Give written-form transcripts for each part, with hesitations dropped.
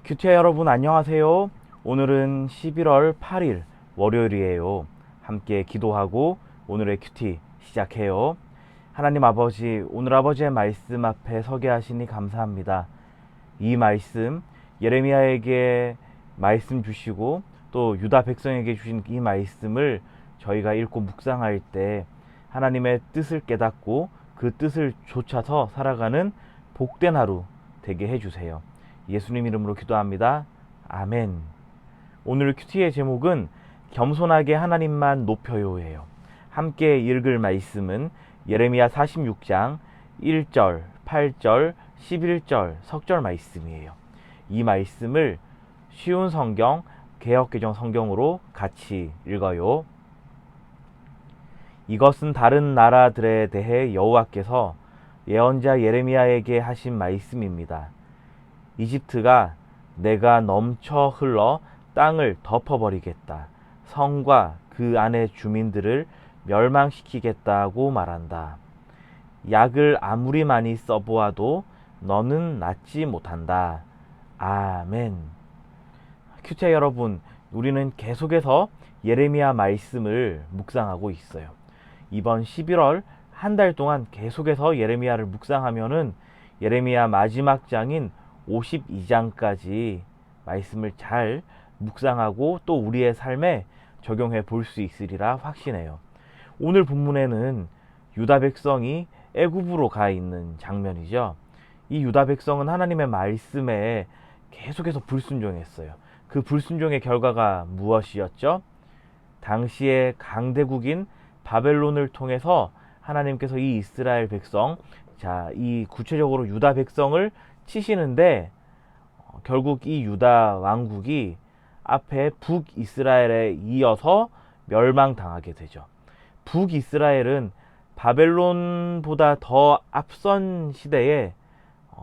큐티아 여러분 안녕하세요. 오늘은 11월 8일 월요일이에요. 함께 기도하고 오늘의 큐티 시작해요. 하나님 아버지, 오늘 아버지의 말씀 앞에 서게 하시니 감사합니다. 이 말씀, 예레미야에게 말씀 주시고 또 유다 백성에게 주신 이 말씀을 저희가 읽고 묵상할 때 하나님의 뜻을 깨닫고 그 뜻을 좇아서 살아가는 복된 하루 되게 해주세요. 예수님 이름으로 기도합니다. 아멘. 오늘 큐티의 제목은 겸손하게 하나님만 높여요예요. 함께 읽을 말씀은 예레미야 46장 1절, 8절, 11절 석절 말씀이에요. 이 말씀을 쉬운 성경, 개역개정 성경으로 같이 읽어요. 이것은 다른 나라들에 대해 여호와께서 예언자 예레미야에게 하신 말씀입니다. 이집트가 내가 넘쳐 흘러 땅을 덮어버리겠다. 성과 그 안의 주민들을 멸망시키겠다고 말한다. 약을 아무리 많이 써보아도 너는 낫지 못한다. 아멘. 큐티아 여러분, 우리는 계속해서 예레미야 말씀을 묵상하고 있어요. 이번 11월 한 달 동안 계속해서 예레미야를 묵상하면은 예레미야 마지막 장인 52장까지 말씀을 잘 묵상하고 또 우리의 삶에 적용해 볼 수 있으리라 확신해요. 오늘 본문에는 유다 백성이 애굽으로 가 있는 장면이죠. 이 유다 백성은 하나님의 말씀에 계속해서 불순종했어요. 그 불순종의 결과가 무엇이었죠? 당시의 강대국인 바벨론을 통해서 하나님께서 이 이스라엘 백성, 이 구체적으로 유다 백성을 치시는데 결국 이 유다 왕국이 앞에 북이스라엘에 이어서 멸망당하게 되죠. 북이스라엘은 바벨론보다 더 앞선 시대에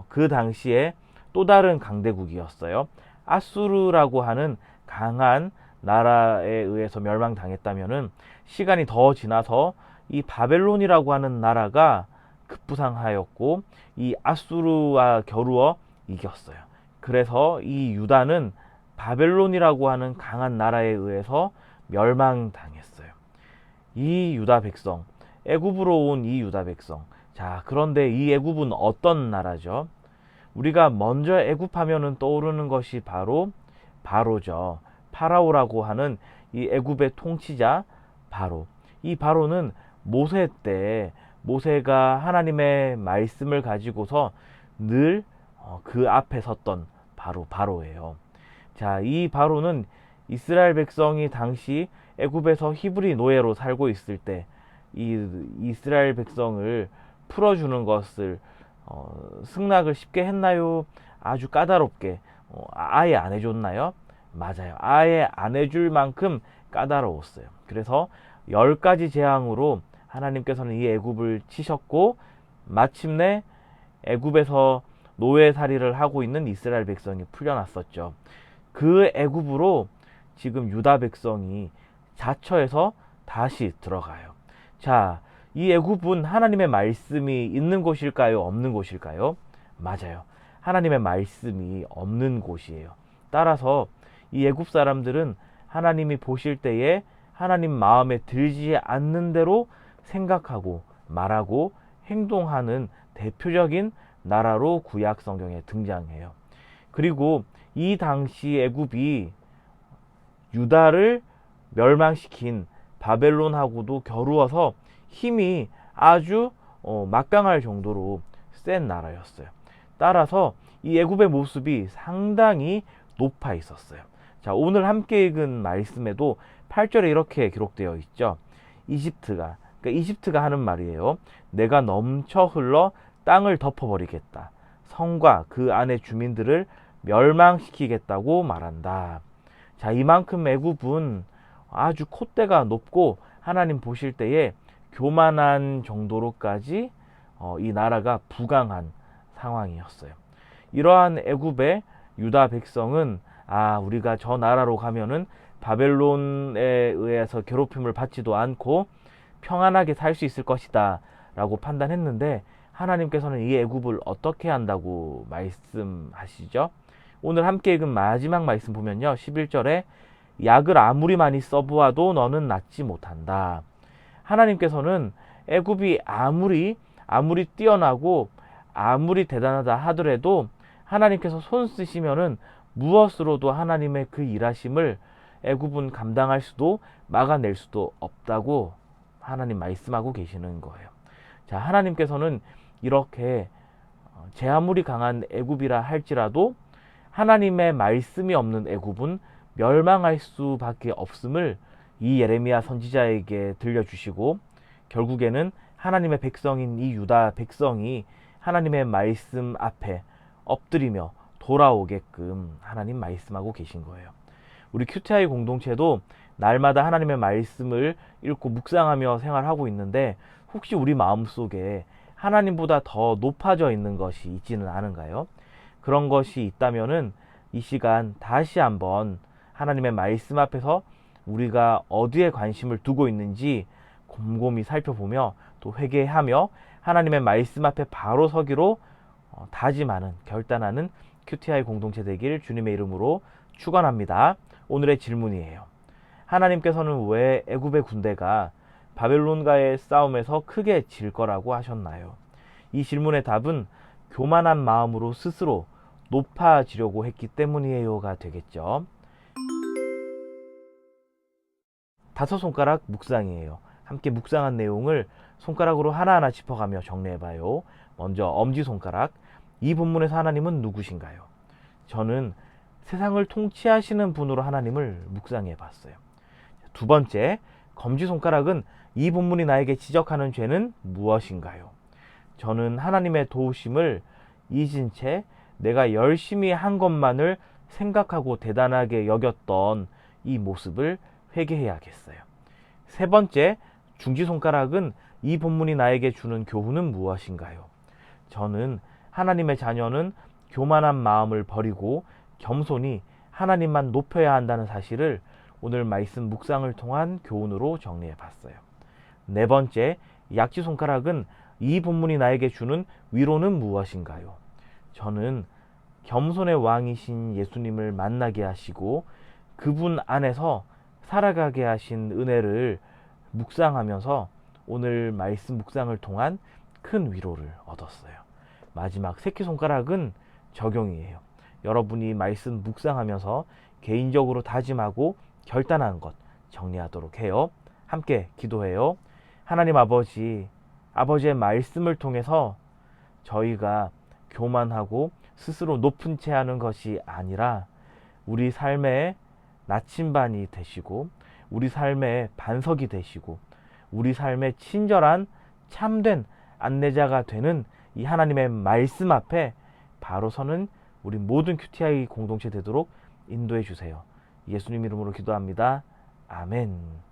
그 당시에 또 다른 강대국이었어요. 아수르라고 하는 강한 나라에 의해서 멸망당했다면은 시간이 더 지나서 이 바벨론이라고 하는 나라가 급부상하였고 이 아수르와 겨루어 이겼어요. 그래서 이 유다는 바벨론이라고 하는 강한 나라에 의해서 멸망당했어요. 이 유다 백성, 애굽으로 온 이 유다 백성. 그런데 이 애굽은 어떤 나라죠? 우리가 먼저 애굽하면은 떠오르는 것이 바로 바로죠. 파라오라고 하는 이 애굽의 통치자 바로. 이 바로는 모세 때 모세가 하나님의 말씀을 가지고서 늘 그 앞에 섰던 바로예요. 이 바로는 이스라엘 백성이 당시 애굽에서 히브리 노예로 살고 있을 때 이 이스라엘 백성을 풀어주는 것을 승낙을 쉽게 했나요? 아주 까다롭게 아예 안 해줬나요? 맞아요. 아예 안 해줄 만큼 까다로웠어요. 그래서 10가지 재앙으로 하나님께서는 이 애굽을 치셨고 마침내 애굽에서 노예살이를 하고 있는 이스라엘 백성이 풀려났었죠. 그 애굽으로 지금 유다 백성이 자처해서 다시 들어가요. 이 애굽은 하나님의 말씀이 있는 곳일까요? 없는 곳일까요? 맞아요. 하나님의 말씀이 없는 곳이에요. 따라서 이 애굽 사람들은 하나님이 보실 때에 하나님 마음에 들지 않는 대로 생각하고 말하고 행동하는 대표적인 나라로 구약 성경에 등장해요. 그리고 이 당시 애굽이 유다를 멸망시킨 바벨론하고도 겨루어서 힘이 아주 막강할 정도로 센 나라였어요. 따라서 이 애굽의 모습이 상당히 높아 있었어요. 오늘 함께 읽은 말씀에도 8절에 이렇게 기록되어 있죠. 이집트가 하는 말이에요. 내가 넘쳐 흘러 땅을 덮어버리겠다. 성과 그 안의 주민들을 멸망시키겠다고 말한다. 이만큼 애굽은 아주 콧대가 높고 하나님 보실 때에 교만한 정도로까지 이 나라가 부강한 상황이었어요. 이러한 애굽의 유다 백성은 우리가 저 나라로 가면은 바벨론에 의해서 괴롭힘을 받지도 않고 평안하게 살 수 있을 것이다 라고 판단했는데 하나님께서는 이 애굽을 어떻게 한다고 말씀하시죠? 오늘 함께 읽은 마지막 말씀 보면요. 11절에 약을 아무리 많이 써보아도 너는 낫지 못한다. 하나님께서는 애굽이 아무리 뛰어나고 아무리 대단하다 하더라도 하나님께서 손 쓰시면은 무엇으로도 하나님의 그 일하심을 애굽은 감당할 수도 막아낼 수도 없다고 하나님 말씀하고 계시는 거예요. 자, 하나님께서는 이렇게 제 아무리 강한 애굽이라 할지라도 하나님의 말씀이 없는 애굽은 멸망할 수밖에 없음을 이 예레미야 선지자에게 들려주시고 결국에는 하나님의 백성인 이 유다 백성이 하나님의 말씀 앞에 엎드리며 돌아오게끔 하나님 말씀하고 계신 거예요. 우리 큐티아이 공동체도 날마다 하나님의 말씀을 읽고 묵상하며 생활하고 있는데 혹시 우리 마음속에 하나님보다 더 높아져 있는 것이 있지는 않은가요? 그런 것이 있다면은 이 시간 다시 한번 하나님의 말씀 앞에서 우리가 어디에 관심을 두고 있는지 곰곰이 살펴보며 또 회개하며 하나님의 말씀 앞에 바로 서기로 다짐하는 결단하는 큐티아이 공동체 되길 주님의 이름으로 축원합니다. 오늘의 질문이에요. 하나님께서는 왜 애굽의 군대가 바벨론과의 싸움에서 크게 질 거라고 하셨나요? 이 질문의 답은 교만한 마음으로 스스로 높아지려고 했기 때문이에요가 되겠죠. 5손가락 묵상이에요. 함께 묵상한 내용을 손가락으로 하나하나 짚어가며 정리해봐요. 먼저 엄지손가락. 이 본문에서 하나님은 누구신가요? 저는 세상을 통치하시는 분으로 하나님을 묵상해봤어요. 두 번째, 검지손가락은 이 본문이 나에게 지적하는 죄는 무엇인가요? 저는 하나님의 도우심을 잊은 채 내가 열심히 한 것만을 생각하고 대단하게 여겼던 이 모습을 회개해야겠어요. 세 번째, 중지손가락은 이 본문이 나에게 주는 교훈은 무엇인가요? 저는 하나님의 자녀는 교만한 마음을 버리고 겸손히 하나님만 높여야 한다는 사실을 오늘 말씀 묵상을 통한 교훈으로 정리해 봤어요. 네 번째, 약지손가락은 이 본문이 나에게 주는 위로는 무엇인가요? 저는 겸손의 왕이신 예수님을 만나게 하시고 그분 안에서 살아가게 하신 은혜를 묵상하면서 오늘 말씀 묵상을 통한 큰 위로를 얻었어요. 마지막 새끼손가락은 적용이에요. 여러분이 말씀 묵상하면서 개인적으로 다짐하고 결단한 것 정리하도록 해요. 함께 기도해요. 하나님 아버지, 아버지의 말씀을 통해서 저희가 교만하고 스스로 높은 채 하는 것이 아니라 우리 삶의 나침반이 되시고 우리 삶의 반석이 되시고 우리 삶의 친절한 참된 안내자가 되는 이 하나님의 말씀 앞에 바로 서는 우리 모든 큐티아이 공동체 되도록 인도해 주세요. 예수님 이름으로 기도합니다. 아멘.